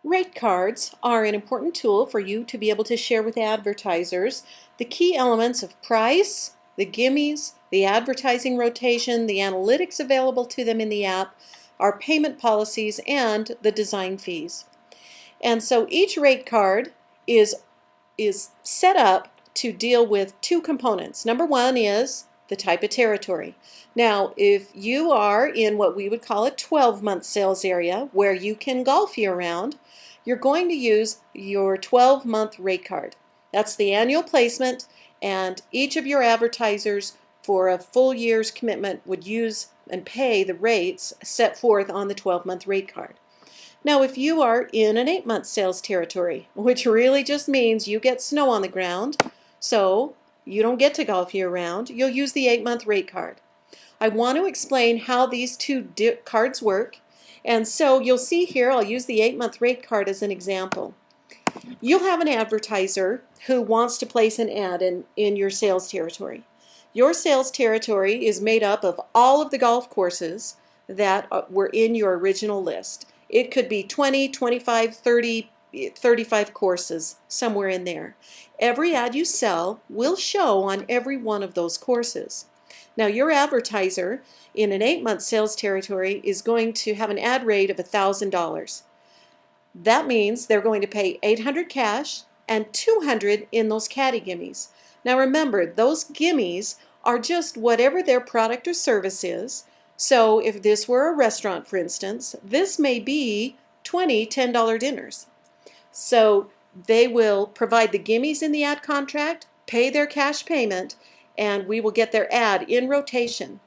Rate cards are an important tool for you to be able to share with advertisers the key elements of price, the gimmies, the advertising rotation, the analytics available to them in the app, our payment policies, and the design fees. And so each rate card is set up to deal with two components. Number one is the type of territory. Now, if you are in what we would call a 12-month sales area where you can golf year-round, you're going to use your 12-month rate card. That's the annual placement, and each of your advertisers for a full year's commitment would use and pay the rates set forth on the 12-month rate card. Now, if you are in an 8-month sales territory, which really just means you get snow on the ground, so you don't get to golf year-round, you'll use the 8-month rate card. I want to explain how these two cards work, and so you'll see here, I'll use the 8-month rate card as an example. You'll have an advertiser who wants to place an ad in your sales territory. Your sales territory is made up of all of the golf courses that were in your original list. It could be 20, 25, 30, 35 courses, somewhere in there. Every ad you sell will show on every one of those courses. Now, your advertiser in an 8-month sales territory is going to have an ad rate of $1,000. That means they're going to pay $800 cash and $200 in those caddy gimmies. Now remember, those gimmies are just whatever their product or service is. So if this were a restaurant, for instance, this may be 20 $10 dinners. So they will provide the gimmies in the ad contract, pay their cash payment, and we will get their ad in rotation.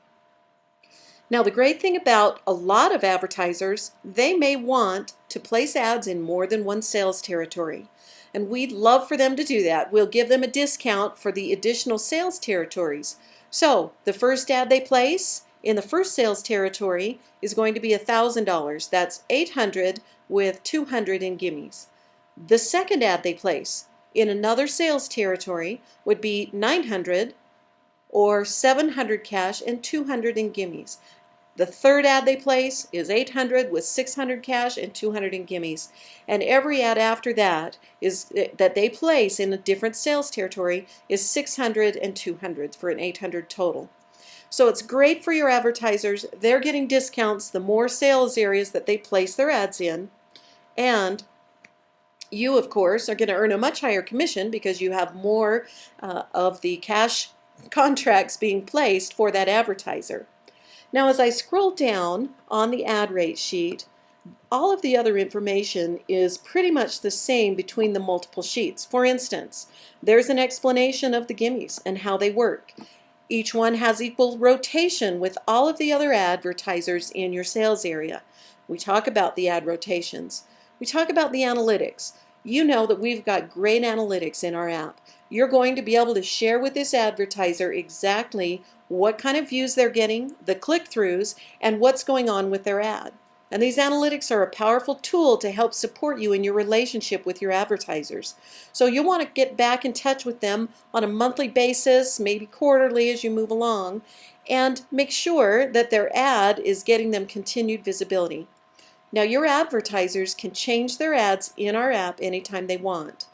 Now, the great thing about a lot of advertisers, they may want to place ads in more than one sales territory. And we'd love for them to do that. We'll give them a discount for the additional sales territories. So the first ad they place in the first sales territory is going to be $1,000. That's $800 with $200 in gimmies. The second ad they place in another sales territory would be $900 or $700 cash and $200 in gimmies. The third ad they place is $800 with $600 cash and $200 in gimmies. And every ad after that that they place in a different sales territory is $600 and $200 for an $800 total. So it's great for your advertisers. They're getting discounts the more sales areas that they place their ads in. And you, of course, are going to earn a much higher commission because you have more of the cash contracts being placed for that advertiser. Now, as I scroll down on the ad rate sheet, all of the other information is pretty much the same between the multiple sheets. For instance, there's an explanation of the gimmies and how they work. Each one has equal rotation with all of the other advertisers in your sales area. We talk about the ad rotations. We talk about the analytics. You know that we've got great analytics in our app. You're going to be able to share with this advertiser exactly what kind of views they're getting, the click-throughs, and what's going on with their ad. And these analytics are a powerful tool to help support you in your relationship with your advertisers. So you'll want to get back in touch with them on a monthly basis, maybe quarterly as you move along, and make sure that their ad is getting them continued visibility. Now, your advertisers can change their ads in our app anytime they want.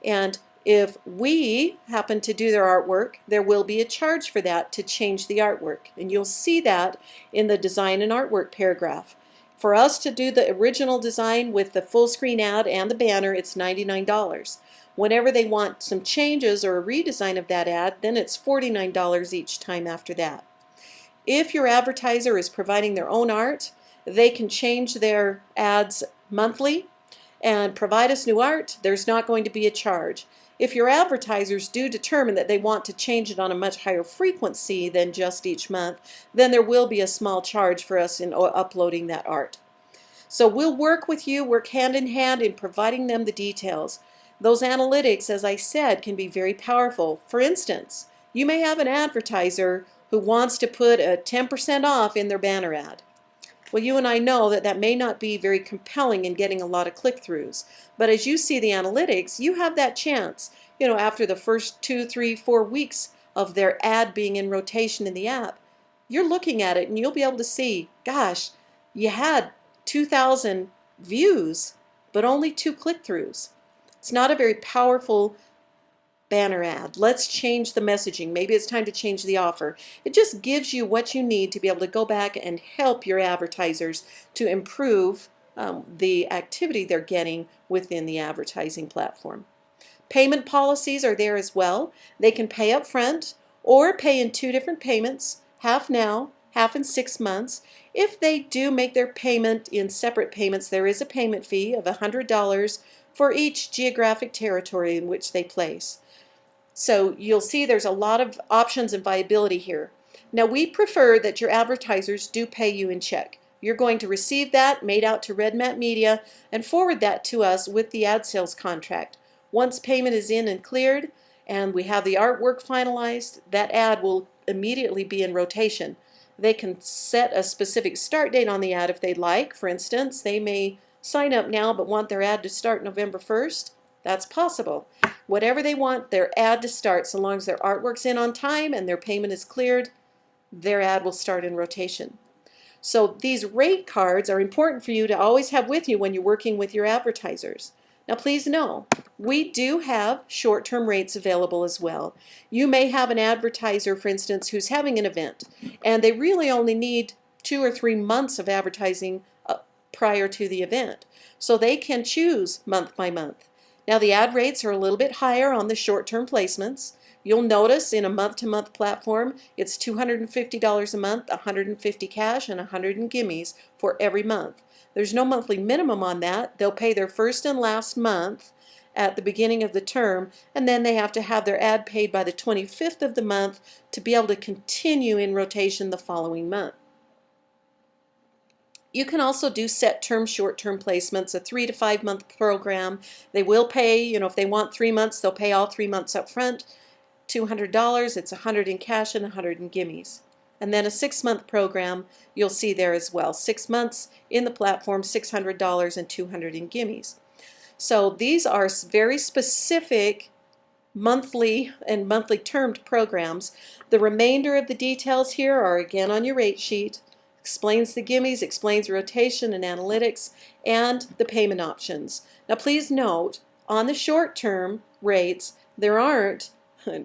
And if we happen to do their artwork, there will be a charge for that to change the artwork. And you'll see that in the design and artwork paragraph. For us to do the original design with the full screen ad and the banner, it's $99. Whenever they want some changes or a redesign of that ad, then it's $49 each time after that. If your advertiser is providing their own art, they can change their ads monthly and provide us new art. There's not going to be a charge. If your advertisers do determine that they want to change it on a much higher frequency than just each month, then there will be a small charge for us in uploading that art. So we'll work with you, work hand in hand in providing them the details. Those analytics, as I said, can be very powerful. For instance, you may have an advertiser who wants to put a 10% off in their banner ad. Well, you and I know that that may not be very compelling in getting a lot of click-throughs. But as you see the analytics, you have that chance, after the first 2, 3, 4 weeks of their ad being in rotation in the app, you're looking at it and you'll be able to see, gosh, you had 2,000 views but only 2 click-throughs. It's not a very powerful banner ad. Let's change the messaging. Maybe it's time to change the offer. It just gives you what you need to be able to go back and help your advertisers to improve the activity they're getting within the advertising platform. Payment policies are there as well. They can pay up front or pay in 2 different payments, half now, half in 6 months. If they do make their payment in separate payments, there is a payment fee of $100 for each geographic territory in which they place. So you'll see there's a lot of options and viability here. Now we prefer that your advertisers do pay you in check. You're going to receive that made out to Red Mat Media and forward that to us with the ad sales contract. Once payment is in and cleared and we have the artwork finalized, that ad will immediately be in rotation. They can set a specific start date on the ad if they'd like. For instance, they may sign up now but want their ad to start November 1st. That's possible. Whatever they want their ad to start, so long as their artwork's in on time and their payment is cleared, their ad will start in rotation. So these rate cards are important for you to always have with you when you're working with your advertisers. Now please know, we do have short-term rates available as well. You may have an advertiser, for instance, who's having an event, and they really only need 2 or 3 months of advertising prior to the event. So they can choose month by month. Now the ad rates are a little bit higher on the short-term placements. You'll notice in a month-to-month platform, it's $250 a month, $150 cash, and $100 in gimmies for every month. There's no monthly minimum on that. They'll pay their first and last month at the beginning of the term, and then they have to have their ad paid by the 25th of the month to be able to continue in rotation the following month. You can also do set term, short-term placements, a 3 to 5 month program. They will pay, if they want 3 months, they'll pay all 3 months up front. $200, it's $100 in cash and $100 in gimmies. And then a 6-month program, you'll see there as well. 6 months in the platform, $600 and $200 in gimmies. So these are very specific monthly and monthly termed programs. The remainder of the details here are again on your rate sheet. Explains the gimmies, explains rotation and analytics, and the payment options. Now please note, on the short-term rates, there aren't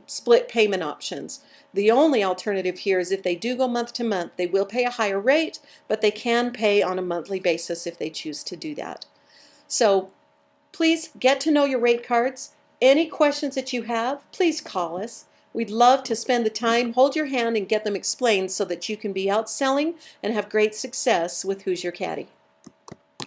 split payment options. The only alternative here is if they do go month to month, they will pay a higher rate, but they can pay on a monthly basis if they choose to do that. So please get to know your rate cards. Any questions that you have, please call us. We'd love to spend the time, hold your hand, and get them explained so that you can be out selling and have great success with Who's Your Caddy.